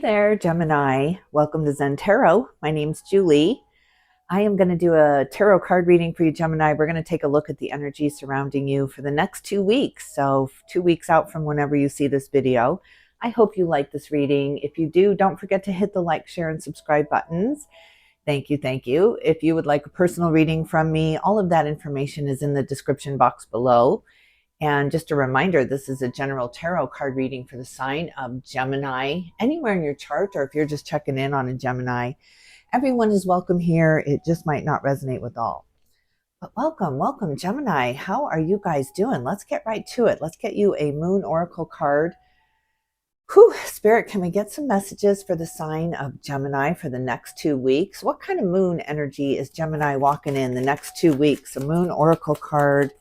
there, Gemini. Welcome to Zen-Tarot. My name's Julie. I am going to do a tarot card reading for you, Gemini. We're going to take a look at the energy surrounding you for the next 2 weeks. So 2 weeks out from whenever you see this video. I hope you like this reading. If you do, don't forget to hit the like, share, and subscribe buttons. Thank you, thank you. If you would like a personal reading from me, all of that information is in the description box below. And just a reminder, this is a general tarot card reading for the sign of Gemini. Anywhere in your chart, or if you're just checking in on a Gemini, everyone is welcome here. It just might not resonate with all. But welcome, Gemini. How are you guys doing? Let's get right to it. Let's get you a Moon Oracle card. Whew, Spirit, can we get some messages for the sign of Gemini for the next 2 weeks? What kind of moon energy is Gemini walking in the next 2 weeks? A Moon Oracle card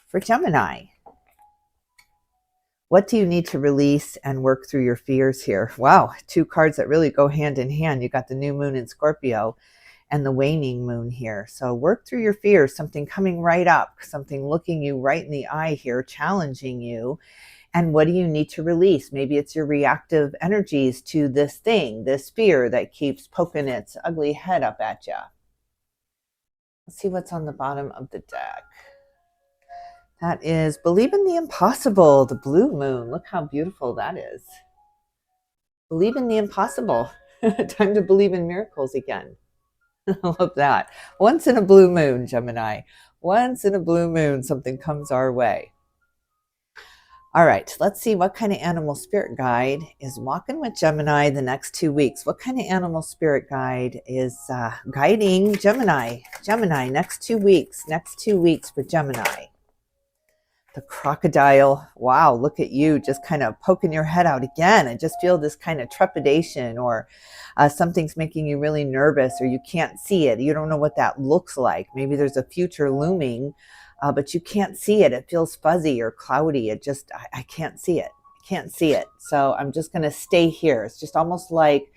for Gemini. What do you need to release and work through your fears here? Wow, 2 cards that really go hand in hand. You got the new moon in Scorpio and the waning moon here. So work through your fears, something coming right up, something looking you right in the eye here, challenging you. And what do you need to release? Maybe it's your reactive energies to this thing, this fear that keeps poking its ugly head up at you. Let's see what's on the bottom of the deck. That is Believe in the Impossible, the blue moon. Look how beautiful that is. Believe in the impossible. Time to believe in miracles again. I love that. Once in a blue moon, Gemini. Once in a blue moon, something comes our way. All right, let's see what kind of animal spirit guide is walking with Gemini the next 2 weeks. What kind of animal spirit guide is guiding Gemini? Gemini, next 2 weeks. Next 2 weeks for Gemini. The crocodile. Wow, look at you just kind of poking your head out again. I just feel this kind of trepidation, or something's making you really nervous, or you can't see it. You don't know what that looks like. Maybe there's a future looming, but you can't see it. It feels fuzzy or cloudy. It just, I can't see it. I can't see it. So I'm just going to stay here. It's just almost like,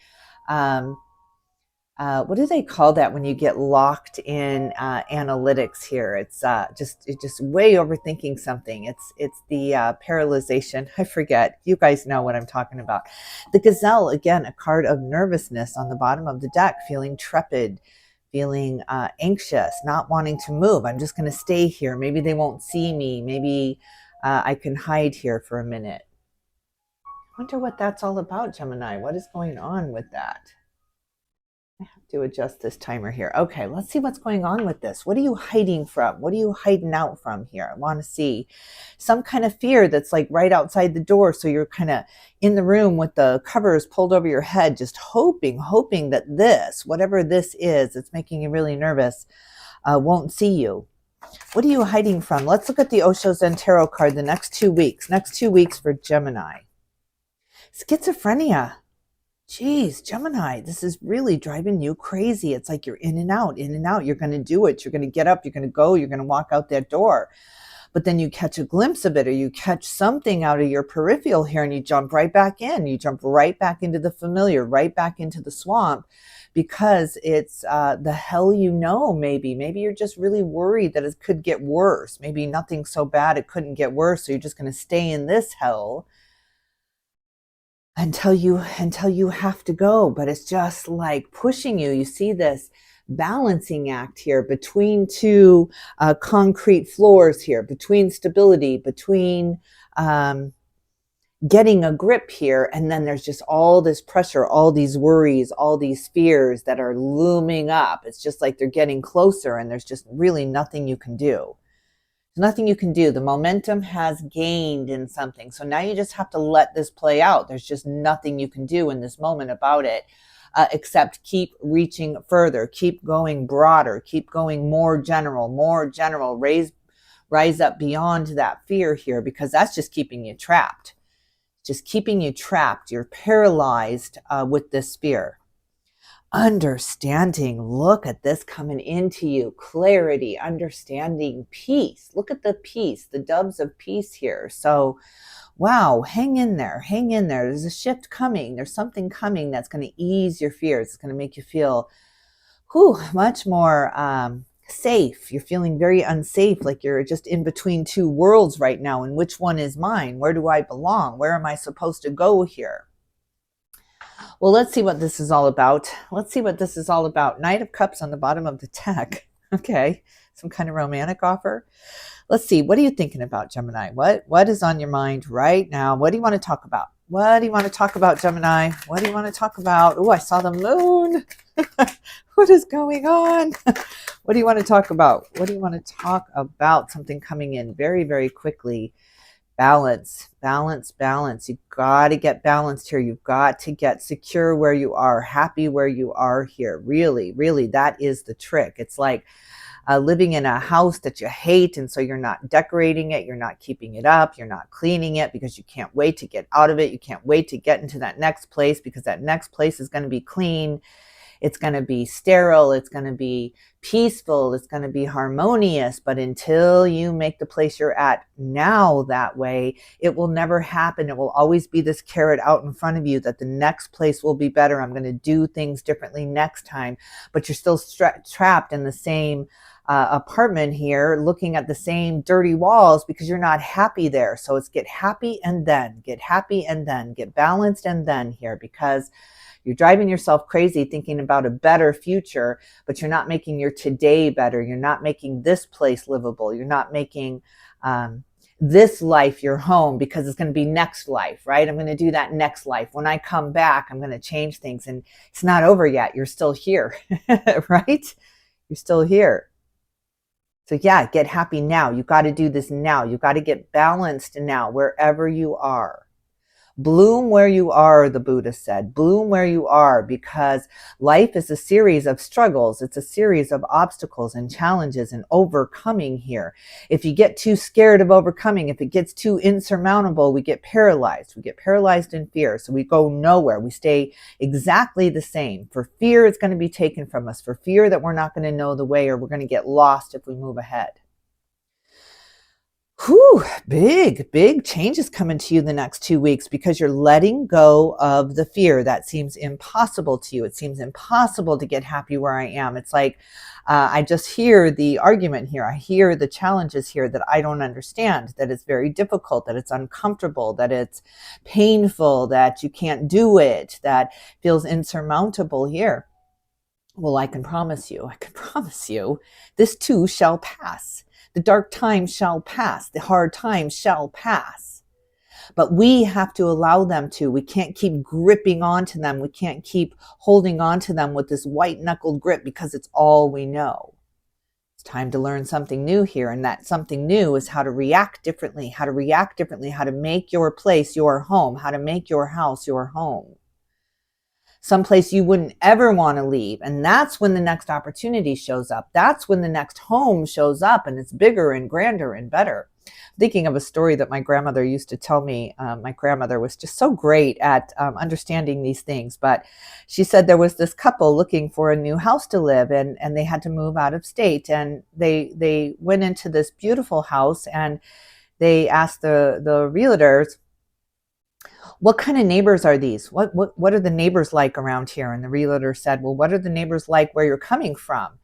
what do they call that when you get locked in analytics here? It's just way overthinking something. It's the paralyzation. I forget. You guys know what I'm talking about. The gazelle, again, a card of nervousness on the bottom of the deck, feeling trepid, feeling anxious, not wanting to move. I'm just going to stay here. Maybe they won't see me. Maybe I can hide here for a minute. I wonder what that's all about, Gemini. What is going on with that? I have to adjust this timer here. Okay, let's see what's going on with this. What are you hiding from? What are you hiding out from here? I want to see some kind of fear that's like right outside the door. So you're kind of in the room with the covers pulled over your head, just hoping that this, whatever this is, it's making you really nervous, won't see you. What are you hiding from? Let's look at the Osho Zen-Tarot card the next 2 weeks. Next 2 weeks for Gemini. Schizophrenia. Geez, Gemini, this is really driving you crazy. It's like you're in and out, in and out. You're going to do it. You're going to get up. You're going to go. You're going to walk out that door. But then you catch a glimpse of it, or you catch something out of your peripheral here, and you jump right back in. You jump right back into the familiar, right back into the swamp, because it's the hell you know, maybe. Maybe you're just really worried that it could get worse. Maybe nothing so bad it couldn't get worse, so you're just going to stay in this hell until you have to go. But it's just like pushing you. You see this balancing act here between 2 concrete floors here, between stability, between getting a grip here, and then there's just all this pressure, all these worries, all these fears that are looming up. It's just like they're getting closer, and there's just really nothing you can do. Nothing you can do. The momentum has gained in something. So now you just have to let this play out. There's just nothing you can do in this moment about it, except keep reaching further, keep going broader, keep going more general, rise up beyond that fear here, because that's just keeping you trapped. Just keeping you trapped. You're paralyzed with this fear. Understanding, look at this coming into you. Clarity, understanding, peace. Look at the peace, the doves of peace here. So, wow, hang in there, hang in there. There's a shift coming. There's something coming that's going to ease your fears. It's going to make you feel much more safe. You're feeling very unsafe, like you're just in between 2 worlds right now. And which one is mine? Where do I belong? Where am I supposed to go here? Well, let's see what this is all about. Let's see what this is all about. Knight of Cups on the bottom of the deck. Okay, some kind of romantic offer. Let's see. What are you thinking about, Gemini? What is on your mind right now? What do you want to talk about? What do you want to talk about, Gemini? What do you want to talk about? Oh, I saw the moon. What is going on? What do you want to talk about? What do you want to talk about? Something coming in very, very quickly. Balance, balance, balance. You've got to get balanced here. You've got to get secure where you are, happy where you are here. Really, really, that is the trick. It's like living in a house that you hate, and so you're not decorating it, you're not keeping it up, you're not cleaning it because you can't wait to get out of it. You can't wait to get into that next place because that next place is going to be clean. It's going to be sterile. It's going to be peaceful. It's going to be harmonious. But until you make the place you're at now that way, it will never happen. It will always be this carrot out in front of you that the next place will be better. I'm going to do things differently next time. But you're still trapped in the same apartment here, looking at the same dirty walls because you're not happy there. So it's get happy and then get happy and then get balanced and then here, because you're driving yourself crazy thinking about a better future, but you're not making your today better. You're not making this place livable. You're not making this life your home, because it's going to be next life, right? I'm going to do that next life. When I come back, I'm going to change things, and it's not over yet. You're still here, right? You're still here. So yeah, get happy now. You got to do this now. You got to get balanced now, wherever you are. Bloom where you are, the Buddha said. Bloom where you are, because life is a series of struggles. It's a series of obstacles and challenges and overcoming here. If you get too scared of overcoming, if it gets too insurmountable, we get paralyzed. We get paralyzed in fear. So we go nowhere. We stay exactly the same. For fear, it's going to be taken from us. For fear that we're not going to know the way, or we're going to get lost if we move ahead. Whew, big changes coming to you the next 2 weeks, because you're letting go of the fear that seems impossible to you. It seems impossible to get happy where I am. It's like, I just hear the argument here. I hear the challenges here that I don't understand, that it's very difficult, that it's uncomfortable, that it's painful, that you can't do it, that feels insurmountable here. Well, I can promise you, this too shall pass. The dark times shall pass. The hard times shall pass. But we have to allow them to. We can't keep gripping onto them. We can't keep holding on to them with this white-knuckled grip, because it's all we know. It's time to learn something new here. And that something new is how to react differently, how to make your place your home, how to make your house your home. Someplace you wouldn't ever want to leave. And that's when the next opportunity shows up. That's when the next home shows up, and it's bigger and grander and better. Thinking of a story that my grandmother used to tell me. My grandmother was just so great at understanding these things. But she said there was this couple looking for a new house to live in, and they had to move out of state. And they went into this beautiful house, and they asked the realtors, what kind of neighbors are these? What are the neighbors like around here? And the realtor said, well, what are the neighbors like where you're coming from?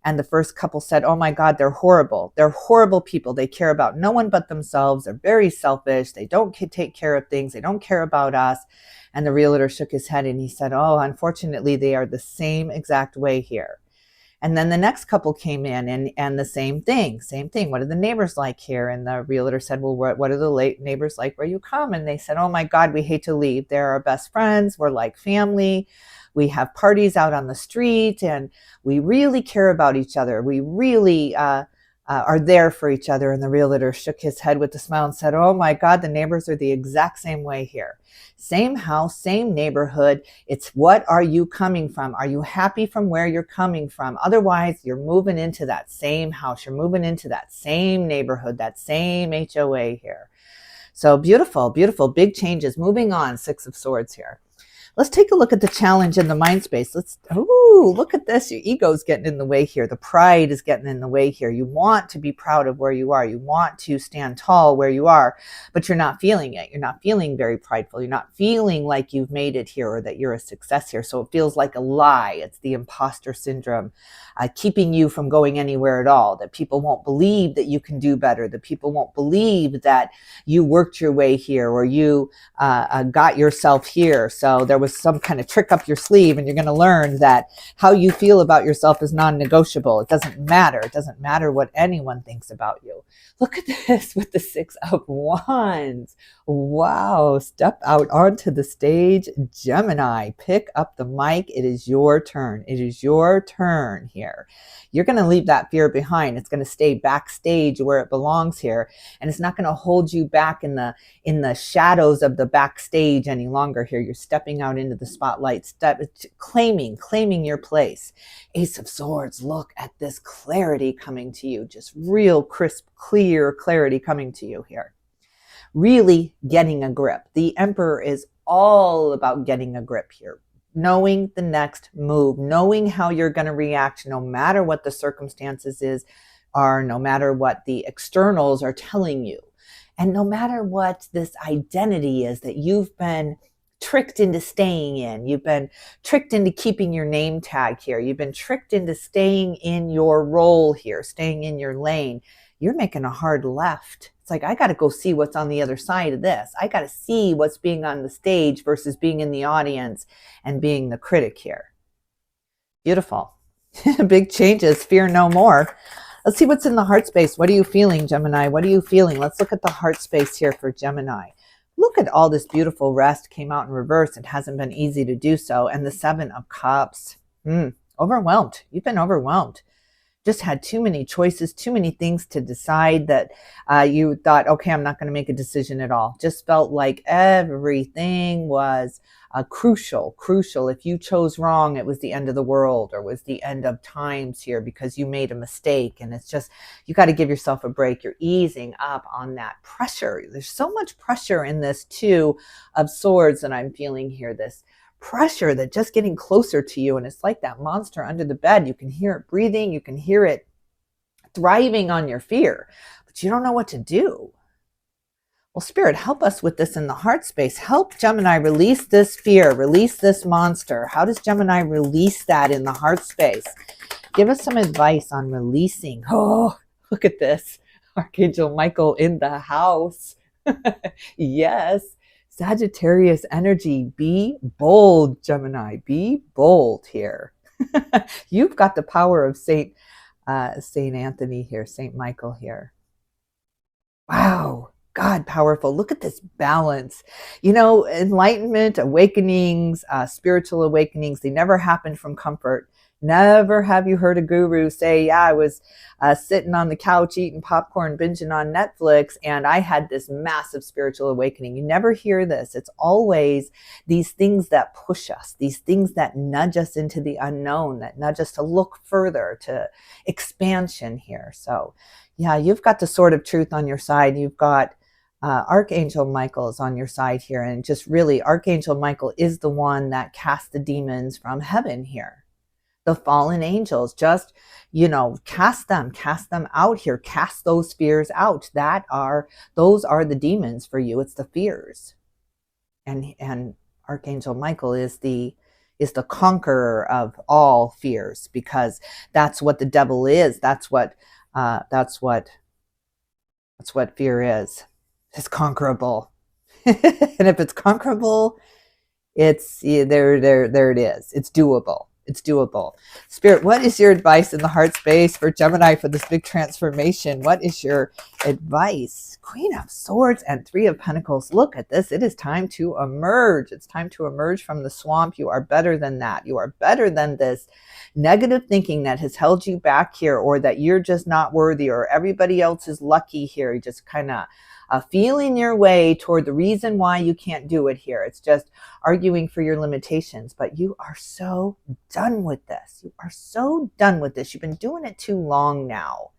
And the first couple said, oh my God, they're horrible. They're horrible people. They care about no one but themselves. They're very selfish. They don't take care of things. They don't care about us. And the realtor shook his head and he said, oh, unfortunately, they are the same exact way here. And then the next couple came in and the same thing. What are the neighbors like here? And the realtor said, well, what are the neighbors like where you come? And they said, oh my God, we hate to leave. They're our best friends. We're like family. We have parties out on the street, and we really care about each other. We really are there for each other. And the realtor shook his head with a smile and said, oh my God, the neighbors are the exact same way here. Same house, same neighborhood. It's what are you coming from? Are you happy from where you're coming from? Otherwise, you're moving into that same house. You're moving into that same neighborhood, that same HOA here. So beautiful, beautiful, big changes. Moving on, Six of Swords here. Let's take a look at the challenge in the mind space. Look at this. Your ego's getting in the way here. The pride is getting in the way here. You want to be proud of where you are. You want to stand tall where you are, but you're not feeling it. You're not feeling very prideful. You're not feeling like you've made it here or that you're a success here. So it feels like a lie. It's the imposter syndrome, keeping you from going anywhere at all, that people won't believe that you can do better, that people won't believe that you worked your way here or you got yourself here. So there was some kind of trick up your sleeve, and you're going to learn that how you feel about yourself is non-negotiable. It doesn't matter. It doesn't matter what anyone thinks about you. Look at this with the 6 of Wands. Wow. Step out onto the stage, Gemini. Pick up the mic. It is your turn. It is your turn here. You're going to leave that fear behind. It's going to stay backstage where it belongs here. And it's not going to hold you back in the shadows of the backstage any longer here. You're stepping out into the spotlight, claiming your place. Ace of Swords, look at this clarity coming to you. Just real crisp, clear clarity coming to you here. Really getting a grip. The Emperor is all about getting a grip here. Knowing the next move, knowing how you're going to react no matter what the circumstances are, no matter what the externals are telling you, and no matter what this identity is that you've been tricked into staying in. You've been tricked into keeping your name tag here. You've been tricked into staying in your role here, staying in your lane. You're making a hard left. It's like, I got to go see what's on the other side of this. I got to see what's being on the stage versus being in the audience and being the critic here. Beautiful. Big changes. Fear no more. Let's see what's in the heart space. What are you feeling, Gemini? What are you feeling? Let's look at the heart space here for Gemini. Look at all this beautiful rest came out in reverse. It hasn't been easy to do so. And the 7 of Cups. Overwhelmed. You've been overwhelmed. Just had too many choices, too many things to decide that you thought, okay, I'm not going to make a decision at all. Just felt like everything was crucial. If you chose wrong, it was the end of the world or was the end of times here because you made a mistake. And it's just, you got to give yourself a break. You're easing up on that pressure. There's so much pressure in this 2 of Swords that I'm feeling here. This pressure that just getting closer to you, and it's like that monster under the bed. You can hear it breathing, you can hear it thriving on your fear, but you don't know what to do. Well, Spirit, help us with this in the heart space. Help Gemini release this fear, release this monster. How does Gemini release that in the heart space? Give us some advice on releasing. Oh, look at this. Archangel Michael in the house. Yes. Sagittarius energy. Be bold, Gemini. Be bold here. You've got the power of Saint Anthony here, Saint Michael here. Wow. God, powerful. Look at this balance. You know, enlightenment, awakenings, spiritual awakenings, they never happen from comfort. Never have you heard a guru say, yeah, I was sitting on the couch eating popcorn, binging on Netflix, and I had this massive spiritual awakening. You never hear this. It's always these things that push us, these things that nudge us into the unknown, that nudge us to look further, to expansion here. So yeah, you've got the sword of truth on your side. You've got Archangel Michael is on your side here. And just really, Archangel Michael is the one that casts the demons from heaven here. The fallen angels, just, you know, cast them out here, cast those fears out. Those are the demons for you. It's the fears. And Archangel Michael is the conqueror of all fears, because that's what the devil is. That's what fear is. It's conquerable. And if it's conquerable, it's there it is. It's doable. It's doable. Spirit, what is your advice in the heart space for Gemini for this big transformation? What is your advice? Queen of Swords and 3 of Pentacles. Look at this. It is time to emerge. It's time to emerge from the swamp. You are better than that. You are better than this negative thinking that has held you back here, or that you're just not worthy, or everybody else is lucky here. You just kind of feeling your way toward the reason why you can't do it here. It's just arguing for your limitations, but you are so done with this. You are so done with this. You've been doing it too long now.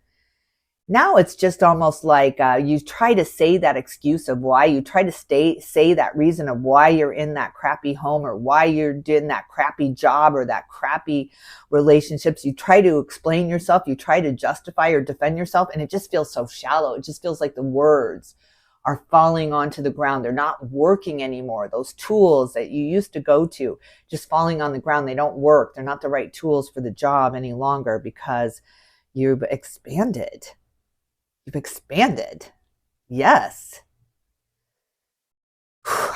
Now it's just almost like you try to say that excuse of why, you try to say that reason of why you're in that crappy home, or why you're doing that crappy job, or that crappy relationships. You try to explain yourself, you try to justify or defend yourself, and it just feels so shallow. It just feels like the words are falling onto the ground. They're not working anymore. Those tools that you used to go to, just falling on the ground, they don't work. They're not the right tools for the job any longer, because you've expanded. You've expanded. Yes.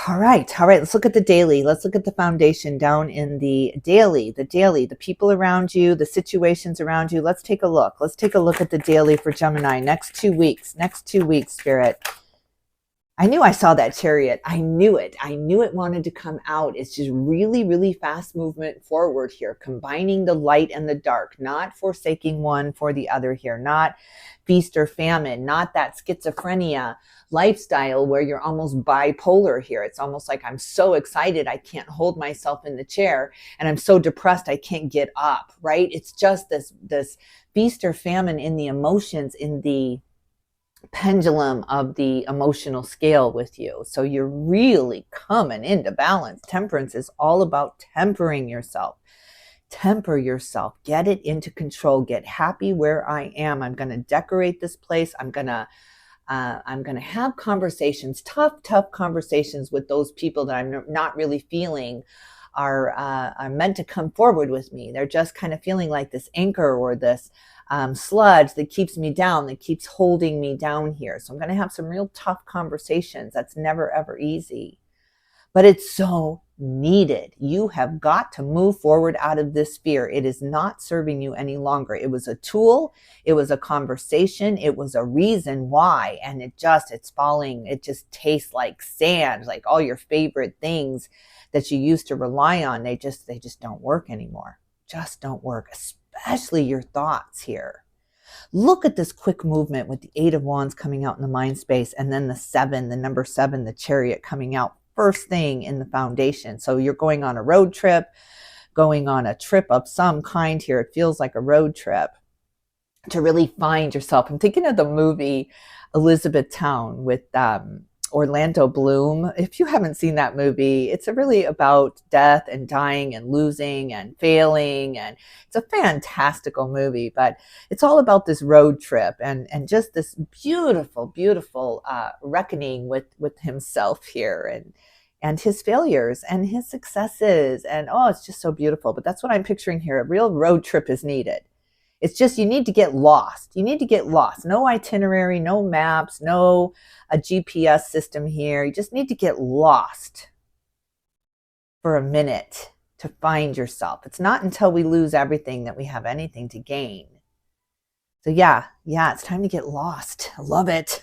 All right. Let's look at the daily. Let's look at the foundation down in the daily, the people around you, the situations around you. Let's take a look. Let's take a look at the daily for Gemini. Next 2 weeks, Spirit. I knew I saw that Chariot. I knew it. I knew it wanted to come out. It's just really, really fast movement forward here, combining the light and the dark, not forsaking one for the other here, not feast or famine, not that schizophrenia lifestyle where you're almost bipolar here. It's almost like I'm so excited I can't hold myself in the chair, and I'm so depressed I can't get up, right? It's just this feast or famine in the emotions, in the pendulum of the emotional scale with you. So you're really coming into balance. Temperance is all about tempering yourself. Temper yourself. Get it into control. Get happy where I am. I'm going to decorate this place. I'm going to have conversations, tough conversations with those people that I'm not really feeling are meant to come forward with me. They're just kind of feeling like this anchor or this sludge that keeps me down, that keeps holding me down here. So I'm going to have some real tough conversations. That's never, ever easy. But it's so needed. You have got to move forward out of this fear. It is not serving you any longer. It was a tool. It was a conversation. It was a reason why. And it's falling. It just tastes like sand, like all your favorite things that you used to rely on. They just don't work anymore. Just don't work, especially your thoughts here. Look at this quick movement with the 8 of Wands coming out in the mind space, and then the number 7, the Chariot coming out first thing in the foundation. So you're going on a road trip, going on a trip of some kind here. It feels like a road trip to really find yourself. I'm thinking of the movie Elizabethtown with Orlando Bloom. If you haven't seen that movie, it's really about death and dying and losing and failing. And it's a fantastical movie, but it's all about this road trip and just this beautiful reckoning with himself here and his failures and his successes. And it's just so beautiful. But that's what I'm picturing here. A real road trip is needed. It's just, you need to get lost. You need to get lost. No itinerary, no maps, no a GPS system here. You just need to get lost for a minute to find yourself. It's not until we lose everything that we have anything to gain. So yeah, it's time to get lost. I love it.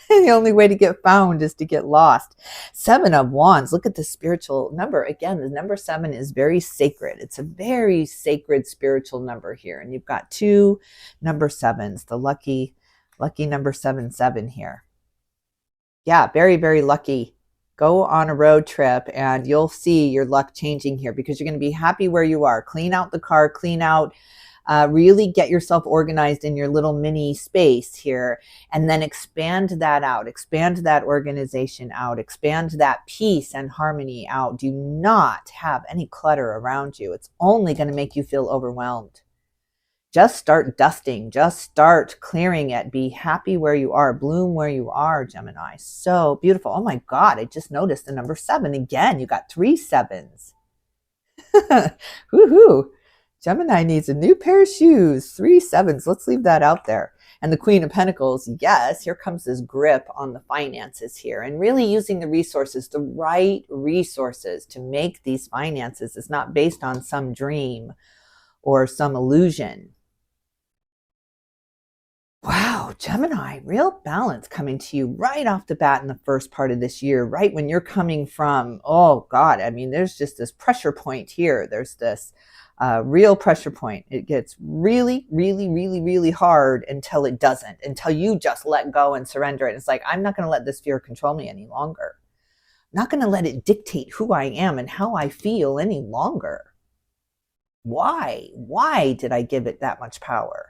The only way to get found is to get lost. 7 of Wands. Look at the spiritual number. Again, the number 7 is very sacred. It's a very sacred spiritual number here. And you've got 2 number 7s, the lucky number 7 here. Yeah, very, very lucky. Go on a road trip and you'll see your luck changing here because you're going to be happy where you are. Clean out the car, clean out, really get yourself organized in your little mini space here, and then expand that out, expand that organization out, expand that peace and harmony out. Do not have any clutter around you. It's only going to make you feel overwhelmed. Just start dusting, just start clearing it. Be happy where you are, bloom where you are, Gemini. So beautiful. Oh my God, I just noticed the number 7 again. You got 3 7s. Woohoo. Gemini needs a new pair of shoes. 3 7s. Let's leave that out there. And the Queen of Pentacles, yes, here comes this grip on the finances here and really using the resources, the right resources to make these finances. It's not based on some dream or some illusion. Wow, Gemini, real balance coming to you right off the bat in the first part of this year, right when you're coming from, oh God, I mean, there's just this pressure point here. There's this real pressure point. It gets really, really, really, really hard until it doesn't, until you just let go and surrender it. It's like, I'm not going to let this fear control me any longer. I'm not going to let it dictate who I am and how I feel any longer. Why? Why did I give it that much power?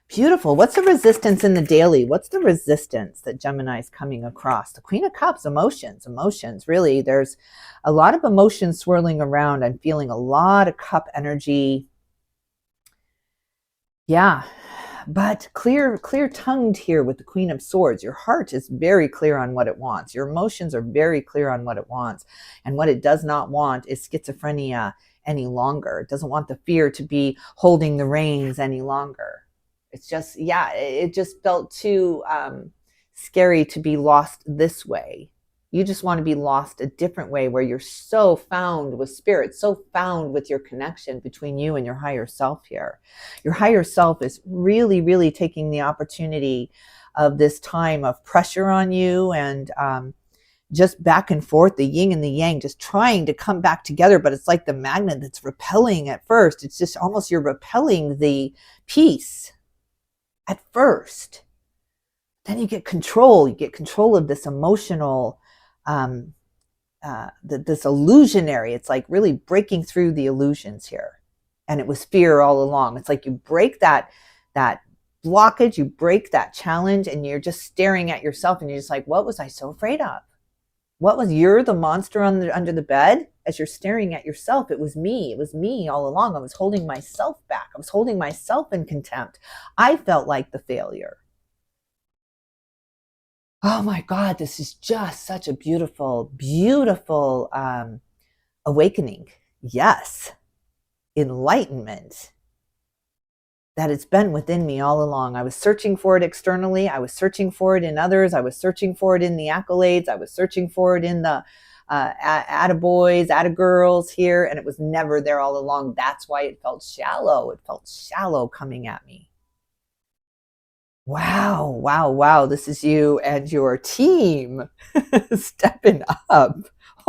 Beautiful. What's the resistance in the daily? What's the resistance that Gemini is coming across? The Queen of Cups, emotions, really. There's a lot of emotions swirling around. I'm feeling a lot of cup energy. Yeah, but clear-tongued here with the Queen of Swords. Your heart is very clear on what it wants. Your emotions are very clear on what it wants. And what it does not want is schizophrenia any longer. It doesn't want the fear to be holding the reins any longer. It's just, yeah, it just felt too scary to be lost this way. You just want to be lost a different way, where you're so found with spirit, so found with your connection between you and your higher self here. Your higher self is really, really taking the opportunity of this time of pressure on you, and just back and forth, the yin and the yang, just trying to come back together. But it's like the magnet that's repelling at first. It's just almost you're repelling the peace at first. Then you get control. You get control of this emotional, this illusionary. It's like really breaking through the illusions here. And it was fear all along. It's like you break that blockage, you break that challenge, and you're just staring at yourself, and you're just like, what was I so afraid of? You're the monster under the bed? As you're staring at yourself, it was me. It was me all along. I was holding myself back. I was holding myself in contempt. I felt like the failure. Oh my God, this is just such a beautiful, beautiful awakening. Yes, enlightenment. That it's been within me all along. I was searching for it externally. I was searching for it in others. I was searching for it in the accolades. I was searching for it in the attaboys, attagirls here, and it was never there all along. That's why it felt shallow. It felt shallow coming at me. Wow, wow, wow. This is you and your team stepping up.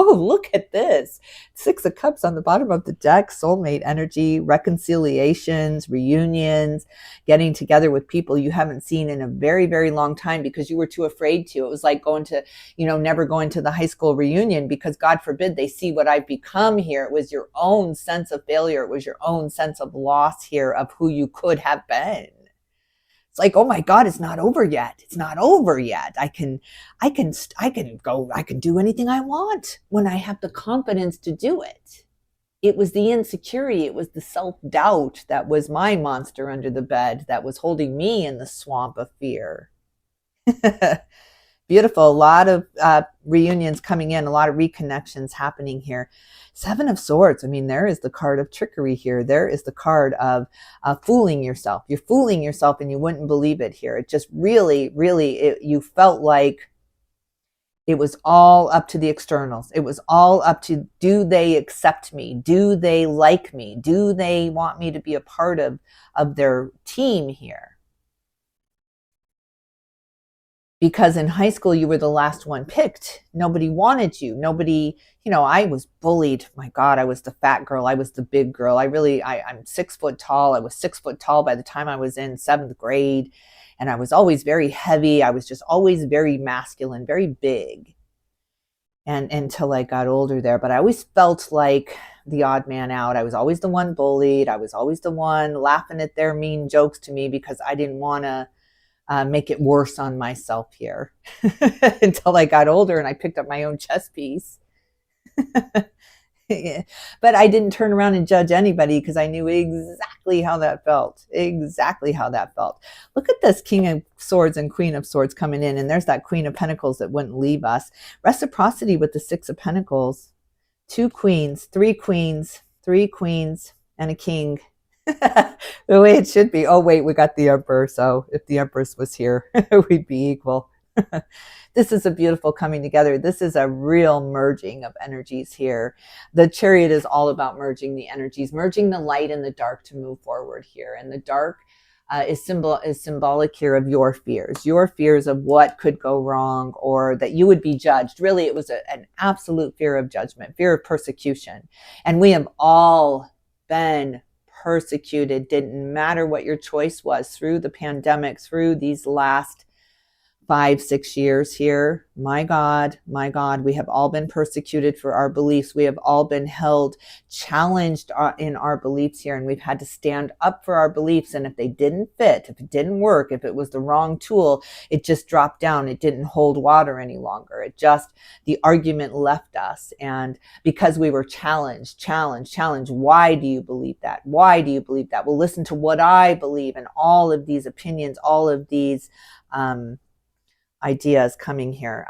Oh, look at this. 6 of Cups on the bottom of the deck, soulmate energy, reconciliations, reunions, getting together with people you haven't seen in a very, very long time because you were too afraid to. It was like going to, never going to the high school reunion because God forbid they see what I've become here. It was your own sense of failure. It was your own sense of loss here of who you could have been. It's like, oh my God, it's not over yet. It's not over yet. I can do anything I want when I have the confidence to do it. It was the insecurity. It was the self-doubt that was my monster under the bed that was holding me in the swamp of fear. Beautiful. A lot of reunions coming in, a lot of reconnections happening here. 7 of Swords. I mean, there is the card of trickery here. There is the card of fooling yourself. You're fooling yourself and you wouldn't believe it here. It just really, really, you felt like it was all up to the externals. It was all up to, do they accept me? Do they like me? Do they want me to be a part of their team here? Because in high school, you were the last one picked. Nobody wanted you. Nobody, I was bullied. My God, I was the fat girl. I was the big girl. I'm 6 foot tall. I was 6 foot tall by the time I was in 7th grade. And I was always very heavy. I was just always very masculine, very big. And until I got older there. But I always felt like the odd man out. I was always the one bullied. I was always the one laughing at their mean jokes to me because I didn't want to make it worse on myself here until I got older and I picked up my own chess piece. But I didn't turn around and judge anybody because I knew exactly how that felt. Exactly how that felt. Look at this King of Swords and Queen of Swords coming in, and there's that Queen of Pentacles that wouldn't leave us. Reciprocity with the 6 of Pentacles. 2 queens, 3 queens, 3 queens, and a king. The way it should be. Oh, wait, we got the Emperor. So if the Empress was here, we'd be equal. This is a beautiful coming together. This is a real merging of energies here. The Chariot is all about merging the energies, merging the light and the dark to move forward here. And the dark is symbolic here of your fears of what could go wrong or that you would be judged. Really, it was an absolute fear of judgment, fear of persecution. And we have all been persecuted. Didn't matter what your choice was through the pandemic, through these last 5-6 years here. My God, we have all been persecuted for our beliefs. We have all been held, challenged in our beliefs here, and we've had to stand up for our beliefs. And if they didn't fit, if it didn't work, if it was the wrong tool, it just dropped down. It didn't hold water any longer. The argument left us. And because we were challenged, why do you believe that? Why do you believe that? Well, listen to what I believe, and all of these opinions, all of these ideas coming here,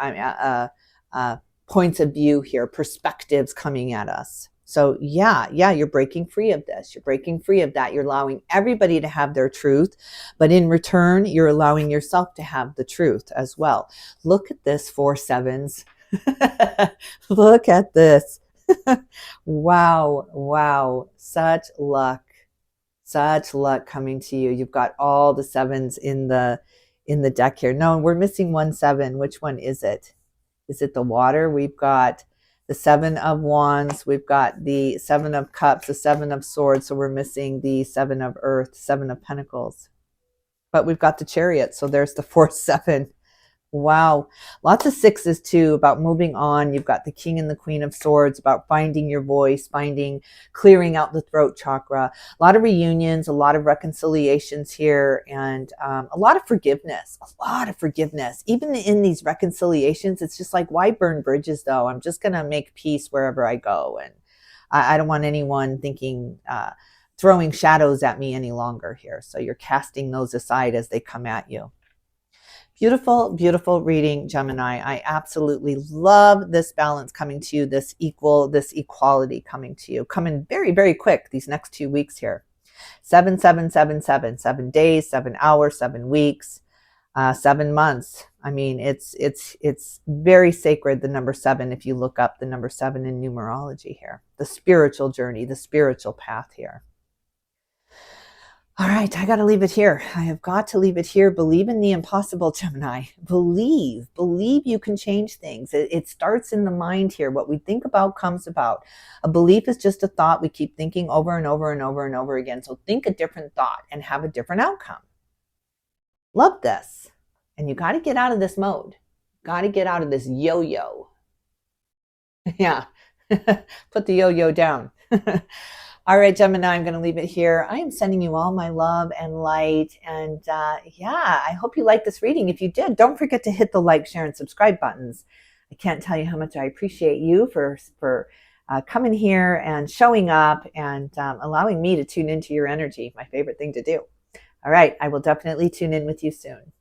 points of view here, perspectives coming at us. So yeah, you're breaking free of this. You're breaking free of that. You're allowing everybody to have their truth, but in return, you're allowing yourself to have the truth as well. Look at this, 4 sevens. Look at this. Wow. Such luck coming to you. You've got all the sevens in the deck here. No, we're missing 1 7. Which one is it? Is it the water? We've got the 7 of wands. We've got the 7 of cups, the 7 of swords. So we're missing the 7 of earth, 7 of pentacles. But we've got the chariot. So there's the 4 7. Wow. Lots of 6s too, about moving on. You've got the king and the queen of swords, about finding your voice, clearing out the throat chakra. A lot of reunions, a lot of reconciliations here, and a lot of forgiveness. Even in these reconciliations, it's just like, why burn bridges though? I'm just going to make peace wherever I go. And I don't want anyone thinking, throwing shadows at me any longer here. So you're casting those aside as they come at you. Beautiful reading, Gemini. I absolutely love this balance coming to you, this equality coming to you, coming very, very quick these next 2 weeks here. 7, 7, 7, 7, 7 days, 7 hours, 7 weeks, 7 months. I mean, it's very sacred, the number 7, if you look up the number 7 in numerology here. The spiritual journey, the spiritual path here. All right, I got to leave it here. I have got to leave it here. Believe in the impossible, Gemini. Believe you can change things. It starts in the mind here. What we think about comes about. A belief is just a thought we keep thinking over and over and over and over again. So think a different thought and have a different outcome. Love this. And you got to get out of this mode. Got to get out of this yo-yo. Yeah, put the yo-yo down. All right, Gemini, I'm going to leave it here. I am sending you all my love and light. And I hope you liked this reading. If you did, don't forget to hit the like, share, and subscribe buttons. I can't tell you how much I appreciate you for coming here and showing up and allowing me to tune into your energy. My favorite thing to do. All right, I will definitely tune in with you soon.